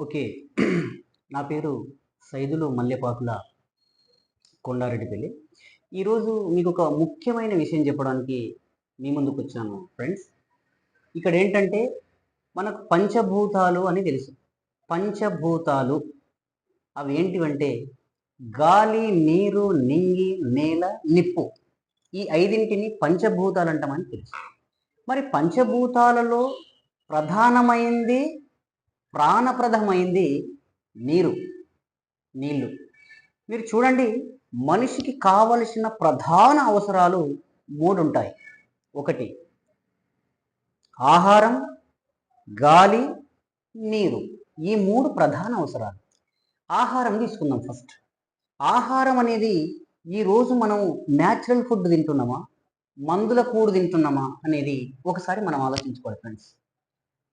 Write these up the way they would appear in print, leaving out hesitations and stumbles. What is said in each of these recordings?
Okay. నా పేరు సైదులు మల్లెపాకుల కొండారెడ్డిపల్లి. ఈరోజు మీకొక ముఖ్యమైన విషయం చెప్పడానికి మీ ముందుకొచ్చాను ఫ్రెండ్స్. ఇక్కడేంటంటే మనకు పంచభూతాలు అని తెలుసు. పంచభూతాలు అవేంటివంటే గాలి, నీరు, నింగి, నేల, నిప్పు. ఈ 5ంటిని పంచభూతాలంటామని తెలుసు. మరి పంచభూతాలలో ప్రధానమైంది, ప్రాణప్రదమైంది నీరు, నీళ్ళు. మీరు చూడండి, మనిషికి కావలసిన ప్రధాన అవసరాలు 3 ఉంటాయి. ఒకటి ఆహారం, గాలి, నీరు. ఈ 3 ప్రధాన అవసరాలు. ఆహారం తీసుకుందాం ఫస్ట్. ఆహారం అనేది ఈరోజు మనం న్యాచురల్ ఫుడ్ తింటున్నామా, మందుల కూడు తింటున్నామా అనేది ఒకసారి మనం ఆలోచించుకోవాలి ఫ్రెండ్స్.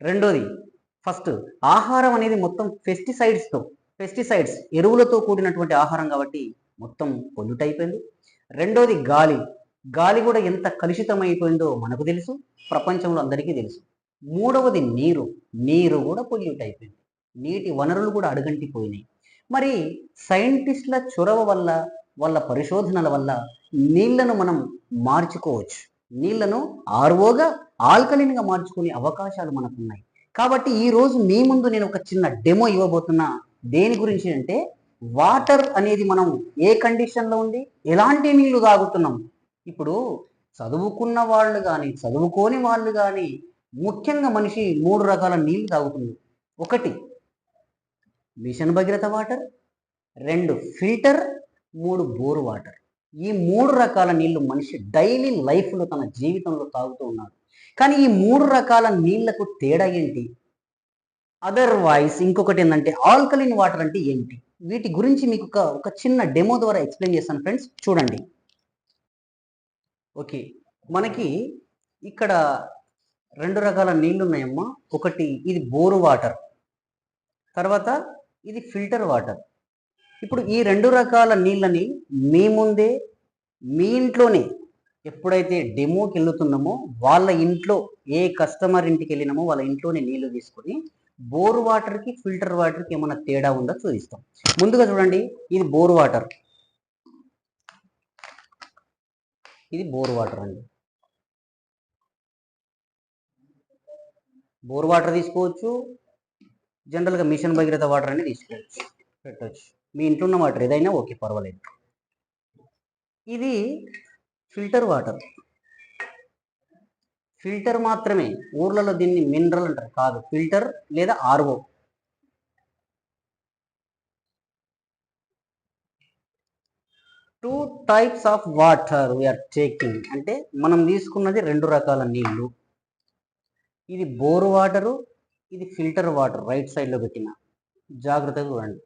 రెండోది, ఫస్ట్ ఆహారం అనేది మొత్తం పెస్టిసైడ్స్ ఎరువులతో కూడినటువంటి ఆహారం కాబట్టి మొత్తం పొల్యూట్ అయిపోయింది. రెండోది గాలి. గాలి కూడా ఎంత కలుషితమైపోయిందో మనకు తెలుసు, ప్రపంచంలో అందరికీ తెలుసు. మూడవది నీరు. నీరు కూడా పొల్యూట్ అయిపోయింది. నీటి వనరులు కూడా అడుగంటిపోయినాయి. మరి సైంటిస్టుల చొరవ వల్ల, వాళ్ళ పరిశోధనల వల్ల నీళ్లను మనం మార్చుకోవచ్చు. నీళ్లను ఆర్ఓగా, ఆల్కలిన్గా మార్చుకునే అవకాశాలు మనకున్నాయి. కాబట్టి ఈరోజు మీ ముందు నేను ఒక చిన్న డెమో ఇవ్వబోతున్నా. దేని గురించి అంటే, వాటర్ అనేది మనం ఏ కండిషన్లో ఉంది, ఎలాంటి నీళ్లు తాగుతున్నాం. ఇప్పుడు చదువుకున్న వాళ్ళు కానీ, చదువుకోని వాళ్ళు కానీ, ముఖ్యంగా మనిషి 3 రకాల నీళ్లు తాగుతుంది. ఒకటి mission Bhagiratha water, 2 filter, 3 bore water. ఈ 3 రకాల నీళ్లు మనిషి డైలీ లైఫ్లో తన జీవితంలో తాగుతూ ఉన్నాడు. కానీ ఈ 3 రకాల నీళ్లకు తేడా ఏంటి? అదర్వైజ్ ఇంకొకటి ఏంటంటే ఆల్కలిన్ వాటర్ అంటే ఏంటి? వీటి గురించి మీకు ఒక చిన్న డెమో ద్వారా ఎక్స్ప్లెయిన్ చేస్తాను ఫ్రెండ్స్. చూడండి. ఓకే, మనకి ఇక్కడ 2 రకాల నీళ్లు ఉన్నాయమ్మా. ఒకటి ఇది బోరు వాటర్, తర్వాత ఇది ఫిల్టర్ వాటర్. ఇప్పుడు ఈ 2 రకాల నీళ్ళని మీ ముందే, మీ ఇంట్లోనే ఎప్పుడైతే డెమోకి వెళ్తున్నామో వాళ్ళ ఇంట్లో, ఏ కస్టమర్ ఇంటికి వెళ్ళినామో వాళ్ళ ఇంట్లోనే నీళ్లు తీసుకొని బోర్ వాటర్కి ఫిల్టర్ వాటర్కి ఏమైనా తేడా ఉందో చూపిస్తాం. ముందుగా చూడండి, ఇది బోర్ వాటర్. ఇది బోర్ వాటర్ అండి. బోర్ వాటర్ తీసుకోవచ్చు, జనరల్గా మిషన్ భగీరథ వాటర్ అని తీసుకోవచ్చు, పెట్టవచ్చు. మీ ఇంట్లో ఉన్న వాటర్ ఏదైనా ఓకే, పర్వాలేదు. ఇది ఫిల్టర్ వాటర్. ఫిల్టర్ మాత్రమే, ఊర్లలో దీన్ని మినరల్ అంటారు, కాదు, ఫిల్టర్ లేదా RO. Two types of water we are taking అంటే మనం తీసుకున్నది 2 రకాల నీళ్లు. ఇది బోర్ వాటరు, ఇది ఫిల్టర్ వాటర్. రైట్ సైడ్లో పెట్టిన జాగ్రత్తగా చూడండి.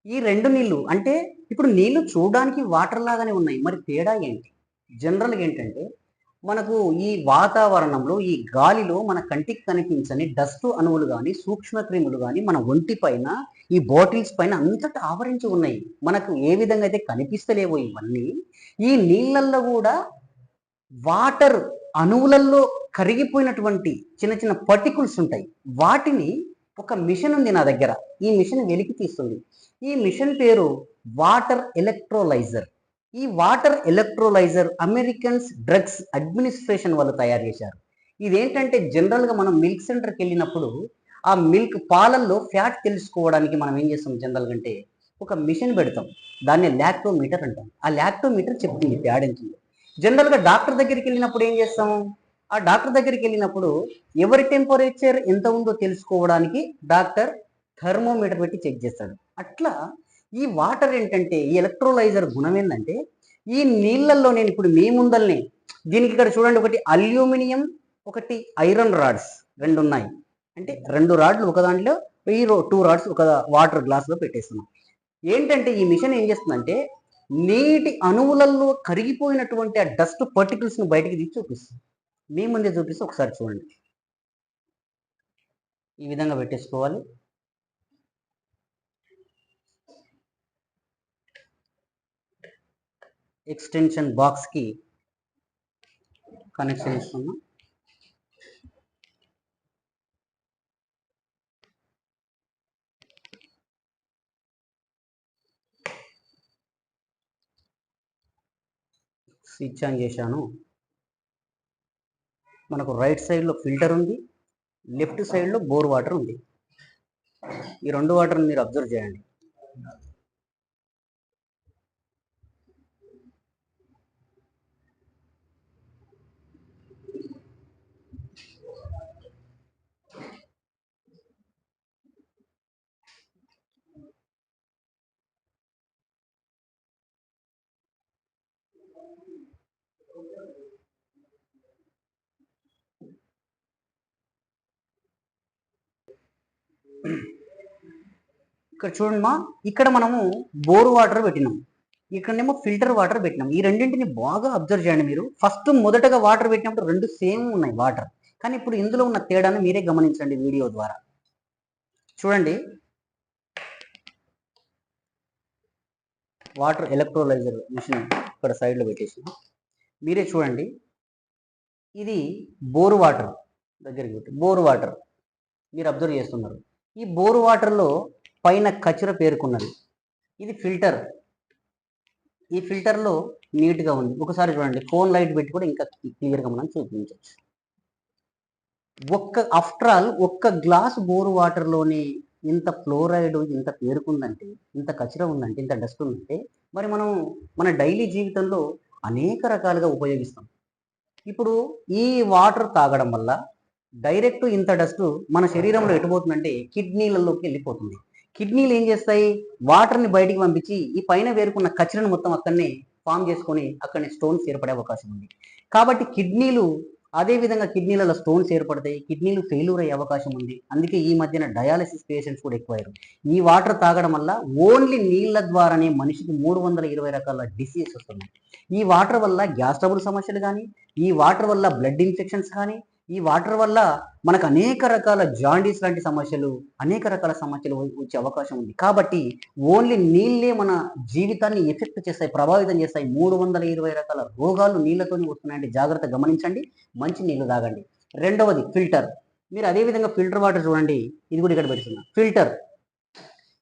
ఈ 2 నీళ్లు అంటే ఇప్పుడు నీళ్లు చూడడానికి వాటర్ లాగానే ఉన్నాయి, మరి తేడా ఏంటి? జనరల్గా ఏంటంటే, మనకు ఈ వాతావరణంలో, ఈ గాలిలో మన కంటికి కనిపించని డస్ట్ అణువులు కానీ, సూక్ష్మక్రిములు కానీ మన ఒంటి పైన, ఈ బాటిల్స్ పైన అంతటా ఆవరించి ఉన్నాయి. మనకు ఏ విధంగా అయితే కనిపిస్తలేవో ఇవన్నీ, ఈ నీళ్ళల్లో కూడా వాటర్ అణువులలో కరిగిపోయినటువంటి చిన్న చిన్న పర్టికుల్స్ ఉంటాయి. వాటిని ఒక మిషన్ ఉంది నా దగ్గర, ఈ మిషన్ వెలికి తీస్తుంది. ఈ మిషన్ పేరు వాటర్ ఎలక్ట్రోలైజర్. ఈ water electrolyser Americans drugs administration వాళ్ళు తయారు చేశారు. ఇదేంటంటే, జనరల్గా మనం మిల్క్ సెంటర్కి వెళ్ళినప్పుడు ఆ మిల్క్ పాలల్లో ఫ్యాట్ తెలుసుకోవడానికి మనం ఏం చేస్తాం జనరల్గా అంటే, ఒక మిషన్ పెడతాం. దాన్ని లాక్టోమీటర్ అంటాం. ఆ లాక్టోమీటర్ చెప్తుంది ఫ్యాట్ ఎంత ఉందో. జనరల్గా డాక్టర్ దగ్గరికి వెళ్ళినప్పుడు ఏం చేస్తాం? ఆ డాక్టర్ దగ్గరికి వెళ్ళినప్పుడు ఎవరి టెంపరేచర్ ఎంత ఉందో తెలుసుకోవడానికి డాక్టర్ థర్మోమీటర్ పెట్టి చెక్ చేస్తాడు. అట్లా ఈ వాటర్ ఏంటంటే, ఈ ఎలక్ట్రోలైజర్ గుణం ఏంటంటే, ఈ నీళ్ళల్లో నేను ఇప్పుడు మీ ముందల్ని, దీనికి ఇక్కడ చూడండి, ఒకటి అల్యూమినియం, ఒకటి ఐరన్ రాడ్స్ 2 ఉన్నాయి. అంటే 2 రాడ్లు ఒక దాంట్లో, ఈ 2 రాడ్స్ ఒక వాటర్ గ్లాస్లో పెట్టేస్తున్నాం. ఏంటంటే ఈ మిషన్ ఏం చేస్తుందంటే, నీటి అణువులలో కరిగిపోయినటువంటి ఆ డస్ట్ పర్టికల్స్ను బయటికి తీసి చూపిస్తుంది. మీ ముందే చూపిస్తే ఒకసారి చూడండి. ఈ విధంగా పెట్టేసుకోవాలి. ఎక్స్టెన్షన్ బాక్స్కి కనెక్షన్ ఇస్తున్నాం. స్విచ్ ఆన్ చేశాను. మనకు రైట్ సైడ్లో ఫిల్టర్ ఉంది, లెఫ్ట్ సైడ్లో బోర్ వాటర్ ఉంది. ఈ రెండు వాటర్ని మీరు అబ్జర్వ్ చేయండి. ఇక్కడ చూడండి మా, ఇక్కడ మనము బోర్ వాటర్ పెట్టినాం, ఇక్కడనేమో ఫిల్టర్ వాటర్ పెట్టినాం. ఈ రెండింటిని బాగా అబ్జర్వ్ చేయండి మీరు. ఫస్ట్ మొదటగా వాటర్ పెట్టినప్పుడు రెండు సేమ్ ఉన్నాయి వాటర్, కానీ ఇప్పుడు ఇందులో ఉన్న తేడాను మీరే గమనించండి వీడియో ద్వారా. చూడండి, వాటర్ ఎలక్ట్రోలైజర్ మిషన్ ఇక్కడ సైడ్లో పెట్టేసి మీరే చూడండి. ఇది బోర్ వాటర్, దగ్గరికి పెట్టి బోర్ వాటర్ మీరు అబ్జర్వ్ చేస్తున్నారు. ఈ బోర్ వాటర్లో పైన కచర పేరుకున్నది. ఇది ఫిల్టర్, ఈ ఫిల్టర్లో నీట్గా ఉంది. ఒకసారి చూడండి, ఫోన్ లైట్ పెట్టి కూడా ఇంకా క్లియర్గా మనం చూపించవచ్చు. ఆఫ్టర్ ఆల్ ఒక్క గ్లాస్ బోర్ వాటర్లోనే ఇంత ఫ్లోరైడ్ ఇంత పేరుకుందంటే, ఇంత కచర ఉందంటే, ఇంత డస్ట్ ఉందంటే, మరి మనం మన డైలీ జీవితంలో అనేక రకాలుగా ఉపయోగిస్తాం. ఇప్పుడు ఈ వాటర్ తాగడం వల్ల డైరెక్ట్ ఇంత డస్ట్ మన శరీరంలో ఎటుపోతుందంటే కిడ్నీలలోకి వెళ్ళిపోతుంది. కిడ్నీలు ఏం చేస్తాయి, వాటర్ని బయటికి పంపించి ఈ పైన వేరుకున్న కచరను మొత్తం అక్కడనే ఫామ్ చేసుకొని అక్కడనే స్టోన్స్ ఏర్పడే అవకాశం ఉంది. కాబట్టి కిడ్నీలు, అదేవిధంగా కిడ్నీలలో స్టోన్స్ ఏర్పడతాయి, కిడ్నీలు ఫెయిల్యూర్ అయ్యే అవకాశం ఉంది. అందుకే ఈ మధ్యన డయాలసిస్ పేషెంట్స్ కూడా ఎక్కువయ్యారు. ఈ వాటర్ తాగడం వల్ల ఓన్లీ నీళ్ళ ద్వారానే మనిషికి 320 రకాల డిసీజెస్ వస్తున్నాయి. ఈ వాటర్ వల్ల గ్యాస్ ట్రబుల్ సమస్యలు కానీ, ఈ వాటర్ వల్ల బ్లడ్ ఇన్ఫెక్షన్స్ కానీ, ఈ వాటర్ వల్ల మనకు అనేక రకాల జాండీస్ లాంటి సమస్యలు, అనేక రకాల సమస్యలు వచ్చే అవకాశం ఉంది. కాబట్టి ఓన్లీ నీళ్ళే మన జీవితాన్ని ఎఫెక్ట్ చేస్తాయి, ప్రభావితం చేస్తాయి. 320 రకాల రోగాలు నీళ్ళతోనే వస్తున్నాయంటే జాగ్రత్త గమనించండి, మంచి నీళ్లు తాగండి. రెండవది ఫిల్టర్. మీరు అదేవిధంగా ఫిల్టర్ వాటర్ చూడండి, ఇది కూడా ఇక్కడ పెడుతున్నా.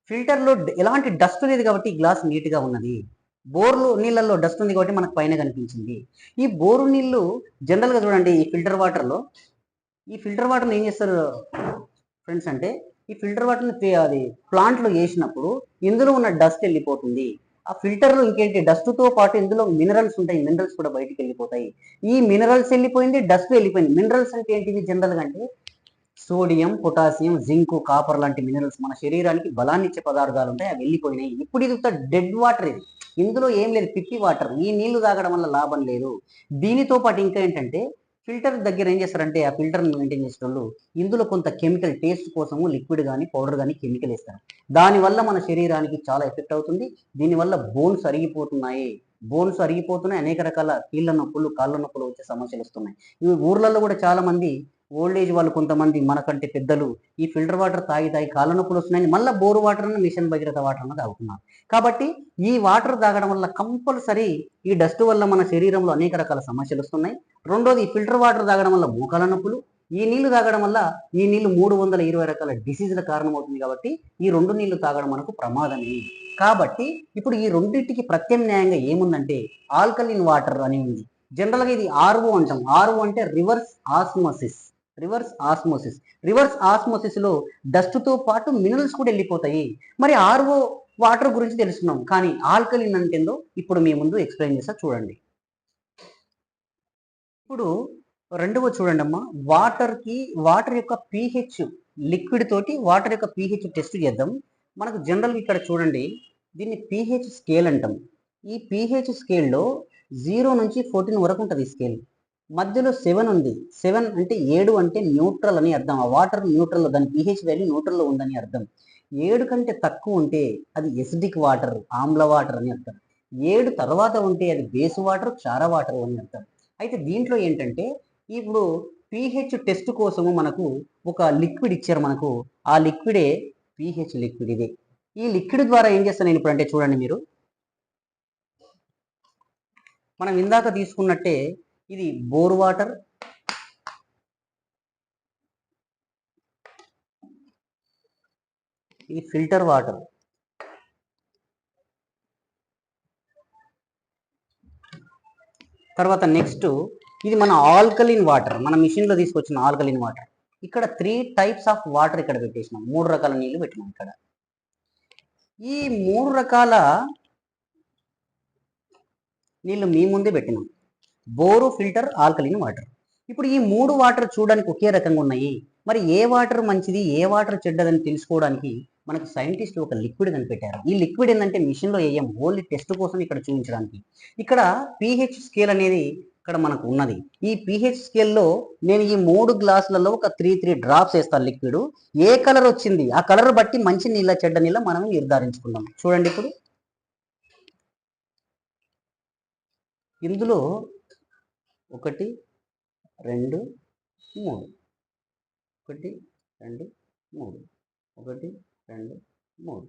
ఫిల్టర్లో ఎలాంటి డస్ట్ లేదు కాబట్టి ఈ గ్లాస్ నీట్గా ఉన్నది. బోర్లు నీళ్ళల్లో డస్ట్ ఉంది కాబట్టి మనకు పైన కనిపించింది. ఈ బోరు నీళ్ళు జనరల్గా చూడండి, ఈ ఫిల్టర్ వాటర్ని ఏం చేస్తారు ఫ్రెండ్స్ అంటే, ఈ ఫిల్టర్ వాటర్ని అది ప్లాంట్లో వేసినప్పుడు ఇందులో ఉన్న డస్ట్ వెళ్ళిపోతుంది. ఆ ఫిల్టర్లో ఇంకేంటి, డస్ట్తో పాటు ఇందులో మినరల్స్ ఉంటాయి, మినరల్స్ కూడా బయటికి వెళ్ళిపోతాయి. ఈ మినరల్స్ వెళ్ళిపోయింది, డస్ట్ వెళ్ళిపోయింది. మినరల్స్ అంటే ఏంటివి జనరల్గా అంటే సోడియం, పొటాషియం, జింక్, కాపర్ లాంటి మినరల్స్ మన శరీరానికి బలాన్ని ఇచ్చే పదార్థాలు ఉంటాయి, అవి వెళ్ళిపోయినాయి. ఇప్పుడు ఇది ఒక డెడ్ వాటర్, ఇది ఇందులో ఏం లేదు, పిప్పి వాటర్. ఈ నీళ్లు తాగడం వల్ల లాభం లేదు. దీనితో పాటు ఇంకా ఏంటంటే, ఫిల్టర్ దగ్గర ఏం చేస్తారంటే, ఆ ఫిల్టర్ని మెయింటైన్ చేసే వాళ్ళు ఇందులో కొంత కెమికల్ టేస్ట్ కోసము లిక్విడ్ కానీ పౌడర్ కానీ కెమికల్ వేస్తారు. దానివల్ల మన శరీరానికి చాలా ఎఫెక్ట్ అవుతుంది. దీనివల్ల బోన్స్ అరిగిపోతున్నాయి, అనేక రకాల కీళ్ళ నొప్పులు, కాళ్ళ నొప్పులు వచ్చే సమస్యలు వస్తున్నాయి. ఇవి ఊర్లలో కూడా చాలా మంది ఓల్డ్ ఏజ్ వాళ్ళు, కొంతమంది మనకంటే పెద్దలు, ఈ ఫిల్టర్ వాటర్ తాగి కాళ్ళ నొప్పులు వస్తున్నాయని మళ్ళీ bore water mission Bhagiratha water అన్న తాగుతున్నారు. కాబట్టి ఈ వాటర్ తాగడం వల్ల కంపల్సరీ ఈ డస్ట్ వల్ల మన శరీరంలో అనేక రకాల సమస్యలు వస్తున్నాయి. రెండోది, ఈ ఫిల్టర్ వాటర్ తాగడం వల్ల మోకాల నొప్పులు, ఈ నీళ్లు తాగడం వల్ల ఈ నీళ్లు 320 రకాల డిసీజుల కారణమవుతుంది. కాబట్టి ఈ రెండు నీళ్లు తాగడం మనకు ప్రమాదమే. కాబట్టి ఇప్పుడు ఈ రెండింటికి ప్రత్యామ్నాయంగా ఏముందంటే ఆల్కలిన్ వాటర్ అని ఉంది. జనరల్గా ఇది ఆర్ఓ అంటాం. ఆర్ఓ అంటే రివర్స్ ఆస్మోసిస్. రివర్స్ ఆస్మోసిస్ లో డస్ట్ తో పాటు మినరల్స్ కూడా వెళ్ళిపోతాయి. మరి ఆర్ఓ వాటర్ గురించి తెలుసుకున్నాం, కానీ ఆల్కలిన్ అంటే ఏందో ఇప్పుడు మీ ముందు ఎక్స్ప్లెయిన్ చేస్తా చూడండి. ఇప్పుడు రెండవ చూడండి అమ్మా, వాటర్ యొక్క పీహెచ్, లిక్విడ్ తోటి వాటర్ యొక్క పీహెచ్ టెస్ట్ చేద్దాం. మనకు జనరల్గా ఇక్కడ చూడండి, దీన్ని పీహెచ్ స్కేల్ అంటాం. ఈ పీహెచ్ స్కేల్లో 0 నుంచి 14 వరకు ఉంటుంది ఈ స్కేల్. మధ్యలో 7 ఉంది. 7 అంటే 7 అంటే న్యూట్రల్ అని అర్థం. ఆ వాటర్ న్యూట్రల్లో, దాని పీహెచ్ వాల్యూ న్యూట్రల్లో ఉందని అర్థం. 7 కంటే తక్కువ ఉంటే అది ఎసిడిక్ వాటర్, ఆమ్ల వాటర్ అని అర్థం. 7 తర్వాత ఉంటే అది బేస్ వాటర్, క్షార వాటర్ అని అర్థం. అయితే దీంట్లో ఏంటంటే, ఇప్పుడు పీహెచ్ టెస్ట్ కోసము మనకు ఒక లిక్విడ్ ఇచ్చారు మనకు. ఆ లిక్విడే పీహెచ్ లిక్విడ్. ఇదే ఈ లిక్విడ్ ద్వారా ఏం చేస్తాను నేను ఇప్పుడు అంటే, చూడండి మీరు, మనం ఇందాక తీసుకున్నట్టే ఇది బోర్ వాటర్, ఇది ఫిల్టర్ వాటర్. తర్వాత నెక్స్ట్ ఇది మన ఆల్కలిన్ వాటర్, మన మిషన్లో తీసుకొచ్చిన ఆల్కలిన్ వాటర్. ఇక్కడ 3 టైప్స్ ఆఫ్ వాటర్ ఇక్కడ పెట్టేసినాం, 3 రకాల నీళ్లు పెట్టినాం ఇక్కడ. ఈ 3 రకాల నీళ్లు మీ ముందే పెట్టినాం, బోరు, ఫిల్టర్, ఆల్కలిన్ వాటర్. ఇప్పుడు ఈ 3 వాటర్ చూడడానికి ఒకే రకంగా ఉన్నాయి. మరి ఏ వాటర్ మంచిది, ఏ వాటర్ చెడ్డదని తెలుసుకోవడానికి మనకు సైంటిస్టులు ఒక లిక్విడ్ కనిపెట్టారు. ఈ లిక్విడ్ ఏంటంటే మిషన్లో వేయం, ఓన్లీ టెస్ట్ కోసం ఇక్కడ చూపించడానికి. ఇక్కడ pH స్కేల్ అనేది ఇక్కడ మనకు ఉన్నది. ఈ pH స్కేల్లో నేను ఈ 3 గ్లాసులలో ఒక 3 డ్రాప్స్ వేస్తాను లిక్విడ్. ఏ కలర్ వచ్చింది ఆ కలర్ బట్టి మంచి నీళ్ళ చెడ్డ నీళ్ళ మనం నిర్ధారించుకుందాం. చూడండి, ఇప్పుడు ఇందులో 1 2 3, 1 2 3, 1 2 3.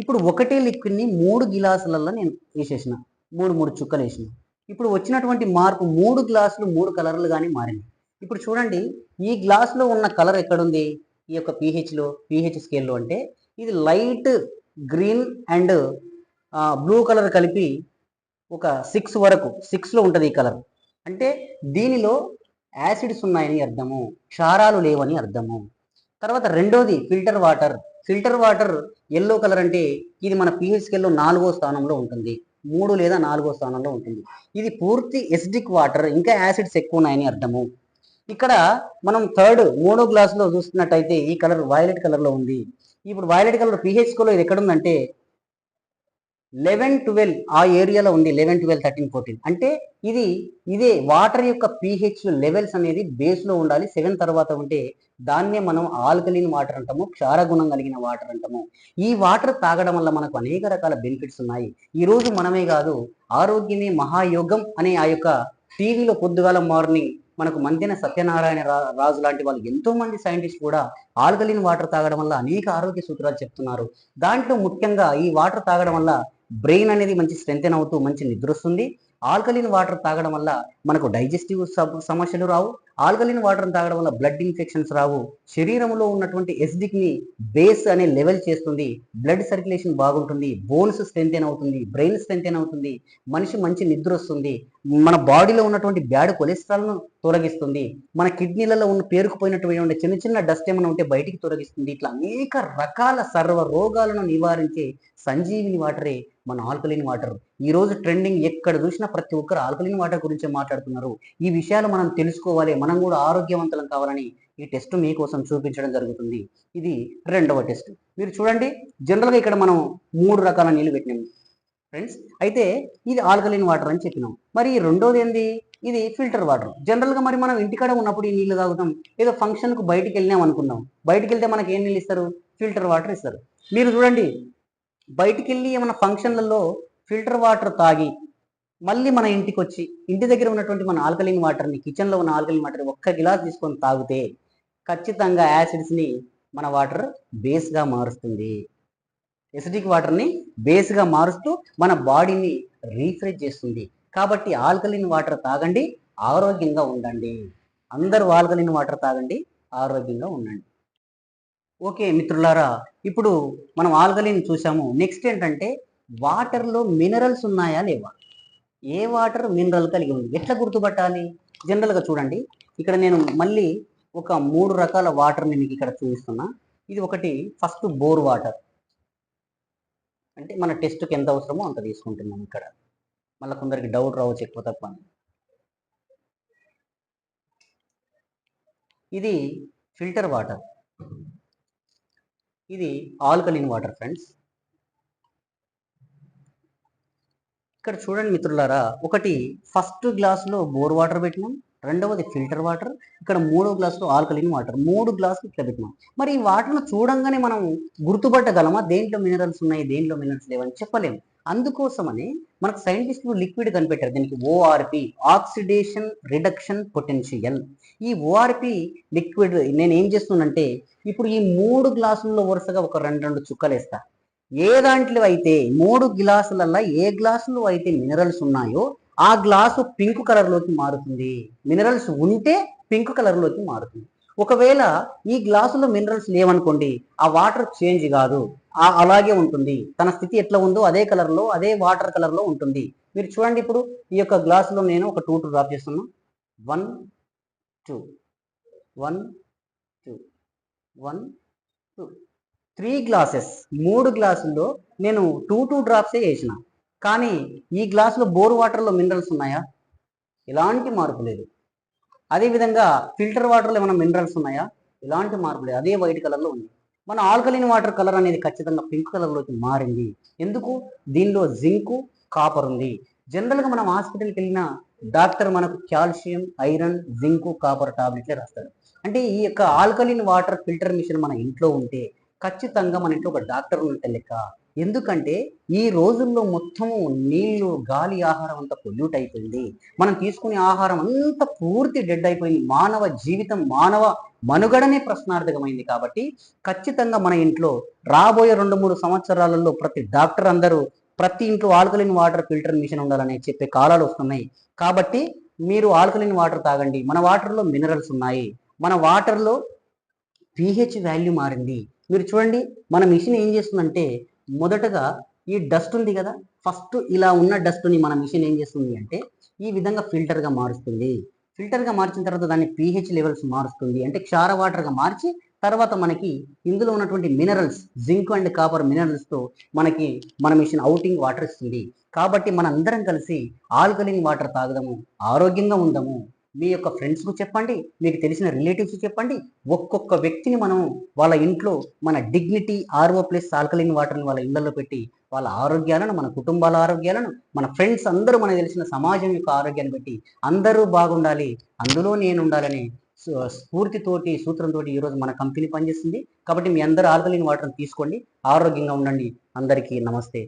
ఇప్పుడు ఒకటే లిక్విడ్ని 3 గ్లాసులలో నేను వేసేసిన, 3 చుక్కలు వేసిన. ఇప్పుడు వచ్చినటువంటి మార్పు 3 గ్లాసులు 3 కలర్లు కానీ మారింది. ఇప్పుడు చూడండి, ఈ గ్లాసులో ఉన్న కలర్ ఎక్కడుంది ఈ యొక్క pH స్కేల్లో అంటే ఇది light green and blue colour కలిపి ఒక 6 వరకు, 6లో ఉంటుంది ఈ కలర్. అంటే దీనిలో యాసిడ్స్ ఉన్నాయని అర్థము, క్షారాలు లేవని అర్థము. తర్వాత రెండోది ఫిల్టర్ వాటర్ ఎల్లో కలర్ అంటే ఇది మన pH స్కేల్లో 4వ స్థానంలో ఉంటుంది, 3 లేదా 4వ స్థానంలో ఉంటుంది. ఇది పూర్తి ఎసిడిక్ వాటర్, ఇంకా యాసిడ్స్ ఎక్కువ ఉన్నాయని అర్థము. ఇక్కడ మనం 3వ గ్లాసులో చూస్తున్నట్టయితే ఈ కలర్ వైలెట్ కలర్లో ఉంది. ఇప్పుడు వైలెట్ కలర్ pH స్కేల్లో ఇది ఎక్కడుందంటే 11 12 ఆ ఏరియాలో ఉంది, 11 12 13 14. అంటే ఇదే వాటర్ యొక్క pH లెవెల్స్ అనేది బేస్లో ఉండాలి. 7 తర్వాత ఉంటే దాన్నే మనం ఆల్కలిన్ వాటర్ అంటాము, క్షారగుణం కలిగిన వాటర్ అంటాము. ఈ వాటర్ తాగడం వల్ల మనకు అనేక రకాల బెనిఫిట్స్ ఉన్నాయి. ఈరోజు మనమే కాదు, ఆరోగ్యమే మహాయోగం అనే ఆ యొక్క టీవీలో పొద్దుగాల మార్నింగ్ మనకు మంతెన సత్యనారాయణ రాజు లాంటి వాళ్ళు ఎంతో మంది సైంటిస్ట్ కూడా ఆల్కలిన్ వాటర్ తాగడం వల్ల అనేక ఆరోగ్య సూత్రాలు చెప్తున్నారు. దాంట్లో ముఖ్యంగా ఈ వాటర్ తాగడం వల్ల బ్రెయిన్ అనేది మంచి స్ట్రెంథెన్ అవుతూ మంచి నిద్ర వస్తుంది. ఆల్కలిన్ వాటర్ తాగడం వల్ల మనకు డైజెస్టివ్ సమస్యలు రావు. ఆల్కలిన్ వాటర్ తాగడం వల్ల బ్లడ్ ఇన్ఫెక్షన్స్ రావు. శరీరంలో ఉన్నటువంటి ఎసిడిక్ ని బేస్ అనే లెవెల్ చేస్తుంది. బ్లడ్ సర్క్యులేషన్ బాగుంటుంది, బోన్స్ స్ట్రెంథెన్ అవుతుంది, బ్రెయిన్ స్ట్రెంథెన్ అవుతుంది, మనిషి మంచి నిద్ర వస్తుంది, మన బాడీలో ఉన్నటువంటి బ్యాడ్ కొలెస్ట్రాల్ను తొలగిస్తుంది, మన కిడ్నీలలో ఉన్న పేరుకుపోయినటువంటి చిన్న చిన్న డస్ట్ ఏమైనా ఉంటే బయటికి తొలగిస్తుంది. ఇట్లా అనేక రకాల సర్వ రోగాలను నివారించే సంజీవిని వాటరే మన ఆల్కలిన్ వాటర్. ఈ రోజు ట్రెండింగ్ ఎక్కడ చూసినా ప్రతి ఒక్కరు ఆల్కలిన్ వాటర్ గురించే మాట్లాడుతున్నారు. ఈ విషయాలు మనం తెలుసుకోవాలి, మనం కూడా ఆరోగ్యవంతులం కావాలని ఈ టెస్ట్ మీకోసం చూపించడం జరుగుతుంది. ఇది రెండవ టెస్ట్. మీరు చూడండి, జనరల్గా ఇక్కడ మనం 3 రకాల నీళ్ళు పెట్టినాము ఫ్రెండ్స్. అయితే ఇది ఆల్కలిన్ వాటర్ అని చెప్పినాం. మరి రెండోది ఏంది, ఇది ఫిల్టర్ వాటర్. జనరల్గా మరి మనం ఇంటికాడ ఉన్నప్పుడు ఈ నీళ్ళు తాగుతాం, ఏదో ఫంక్షన్కు బయటికి వెళ్ళినాం అనుకుందాం, బయటికి వెళ్తే మనకి ఏం నీళ్ళు ఇస్తారు, ఫిల్టర్ వాటర్ ఇస్తారు. మీరు చూడండి, బయటికి వెళ్ళి ఏమైనా ఫంక్షన్లలో ఫిల్టర్ వాటర్ తాగి మళ్ళీ మన ఇంటికి వచ్చి ఇంటి దగ్గర ఉన్నటువంటి మన ఆల్కలిన్ వాటర్ని, కిచెన్లో ఉన్న ఆల్కలిన్ వాటర్ 1 గిలాస్ తీసుకొని తాగితే ఖచ్చితంగా యాసిడ్స్ని మన వాటర్ బేస్గా మారుస్తుంది. ఎసిడిక్ వాటర్ని బేస్గా మారుస్తూ మన బాడీని రీఫ్రెష్ చేస్తుంది. కాబట్టి ఆల్కలిన్ వాటర్ తాగండి, ఆరోగ్యంగా ఉండండి. అందరూ ఆల్కలిన్ వాటర్ తాగండి, ఆరోగ్యంగా ఉండండి. ఓకే మిత్రులారా, ఇప్పుడు మనం ఆల్కలిన్ చూసాము. నెక్స్ట్ ఏంటంటే వాటర్లో మినరల్స్ ఉన్నాయా లేవా, ఏ వాటర్ మినరల్ కలిగి ఉంది, ఎట్లా గుర్తుపట్టాలి? జనరల్గా చూడండి, ఇక్కడ నేను మళ్ళీ ఒక 3 రకాల వాటర్ని మీకు ఇక్కడ చూపిస్తున్నా. ఇది ఒకటి ఫస్ట్ బోర్ వాటర్, అంటే మన టెస్ట్కి ఎంత అవసరమో అంత తీసుకుంటున్నాం. ఇక్కడ మళ్ళీ కొందరికి డౌట్ రావచ్చు ఎక్కువ తక్కువ. ఇది ఫిల్టర్ వాటర్, ఇది ఆల్కలిన్ వాటర్ ఫ్రెండ్స్. ఇక్కడ చూడండి మిత్రులారా, ఒకటి ఫస్ట్ గ్లాసులో బోర్ వాటర్ పెట్టినాం, రెండవది ఫిల్టర్ వాటర్, ఇక్కడ 3వ గ్లాసులో ఆల్కలిన్ వాటర్. 3 గ్లాసులు ఇట్లా పెట్టినాం. మరి ఈ వాటర్ను చూడంగానే మనం గుర్తుపట్టగలమా దేంట్లో మినరల్స్ ఉన్నాయి, దేంట్లో మినరల్స్ లేవని? చెప్పలేము. అందుకోసమని మనకు సైంటిస్టులు లిక్విడ్ కనిపెట్టారు, దీనికి ORP, ఆక్సిడేషన్ రిడక్షన్ పొటెన్షియల్. ఈ ORP లిక్విడ్ నేను ఏం చేస్తున్నానంటే, ఇప్పుడు ఈ 3 గ్లాసుల్లో వరుసగా ఒక 2 చుక్కలు వేస్తా. ఏ దాంట్లో అయితే 3 గ్లాసులలో ఏ గ్లాసులో అయితే మినరల్స్ ఉన్నాయో ఆ గ్లాసు పింక్ కలర్లోకి మారుతుంది. మినరల్స్ ఉంటే పింక్ కలర్లోకి మారుతుంది. ఒకవేళ ఈ గ్లాసులో మినరల్స్ లేవనుకోండి, ఆ వాటర్ చేంజ్ కాదు, అలాగే ఉంటుంది. తన స్థితి ఎట్లా ఉందో అదే కలర్లో, అదే వాటర్ కలర్లో ఉంటుంది. మీరు చూడండి, ఇప్పుడు ఈ యొక్క గ్లాసులో నేను ఒక 2 డ్రాప్ చేస్తున్నా. 1 2 1 2 1 2 3 గ్లాసెస్, 3 గ్లాసుల్లో నేను 2 డ్రాప్సే వేసిన. కానీ ఈ గ్లాసులో బోర్ వాటర్లో మినరల్స్ ఉన్నాయా? ఎలాంటి మార్పు లేదు. అదేవిధంగా ఫిల్టర్ వాటర్లో ఏమైనా మినరల్స్ ఉన్నాయా? ఎలాంటి మార్పు లేదు. అదే వైట్ కలర్లో ఉంది. మన ఆల్కలీన్ వాటర్ కలర్ అనేది ఖచ్చితంగా పింక్ కలర్లోకి మారింది. ఎందుకు? దీనిలో జింకు, కాపర్ ఉంది. జనరల్గా మనం హాస్పిటల్కి వెళ్ళినా డాక్టర్ మనకు కాల్షియం, ఐరన్, జింకు, కాపర్ టాబ్లెట్లే రాస్తాడు. అంటే ఈ యొక్క ఆల్కలీన్ వాటర్ ఫిల్టర్ మిషన్ మన ఇంట్లో ఉంటే ఖచ్చితంగా మన ఇంట్లో ఒక డాక్టర్ ఉన్నట్టే లెక్క. ఎందుకంటే ఈ రోజుల్లో మొత్తము నీళ్లు, గాలి, ఆహారం అంతా పొల్యూట్ అయిపోయింది. మనం తీసుకునే ఆహారం అంతా పూర్తి డెడ్ అయిపోయింది. మానవ జీవితం, మానవ మనుగడనే ప్రశ్నార్థకమైంది. కాబట్టి ఖచ్చితంగా మన ఇంట్లో రాబోయే 2-3 సంవత్సరాలలో ప్రతి డాక్టర్ అందరూ ప్రతి ఇంట్లో ఆల్కలీన్ వాటర్ ఫిల్టర్ మిషన్ ఉండాలని చెప్పే కాలాలు వస్తున్నాయి. కాబట్టి మీరు ఆల్కలీన్ వాటర్ తాగండి. మన వాటర్లో మినరల్స్ ఉన్నాయి. మన వాటర్లో pH వాల్యూ మారింది. మీరు చూడండి, మన మిషన్ ఏం చేస్తుందంటే మొదటగా ఈ డస్ట్ ఉంది కదా, ఫస్ట్ ఇలా ఉన్న డస్ట్ని మన మిషన్ ఏం చేస్తుంది అంటే ఈ విధంగా ఫిల్టర్గా మారుస్తుంది. ఫిల్టర్గా మార్చిన తర్వాత దాన్ని pH లెవెల్స్ మారుస్తుంది. అంటే క్షార వాటర్గా మార్చి తర్వాత మనకి ఇందులో ఉన్నటువంటి మినరల్స్, జింక్ అండ్ కాపర్ మినరల్స్తో మనకి మన మిషన్ అవుటింగ్ వాటర్ ఇస్తుంది. కాబట్టి మన అందరం కలిసి ఆల్కలీన్ వాటర్ తాగదాము, ఆరోగ్యంగా ఉందాము. మీ యొక్క ఫ్రెండ్స్కు చెప్పండి, మీకు తెలిసిన రిలేటివ్స్కి చెప్పండి. ఒక్కొక్క వ్యక్తిని మనం వాళ్ళ ఇంట్లో మన డిగ్నిటీ RO+ ఆల్కలీన్ వాటర్ని వాళ్ళ ఇళ్లలో పెట్టి వాళ్ళ ఆరోగ్యాలను, మన కుటుంబాల ఆరోగ్యాలను, మన ఫ్రెండ్స్ అందరూ మనకు తెలిసిన సమాజం యొక్క ఆరోగ్యాన్ని బట్టి అందరూ బాగుండాలి, అందులో నేను ఉండాలని స్ఫూర్తితోటి, సూత్రంతో ఈరోజు మన కంపెనీ పనిచేస్తుంది. కాబట్టి మీ అందరూ ఆల్కలీన్ వాటర్ని తీసుకోండి, ఆరోగ్యంగా ఉండండి. అందరికీ నమస్తే.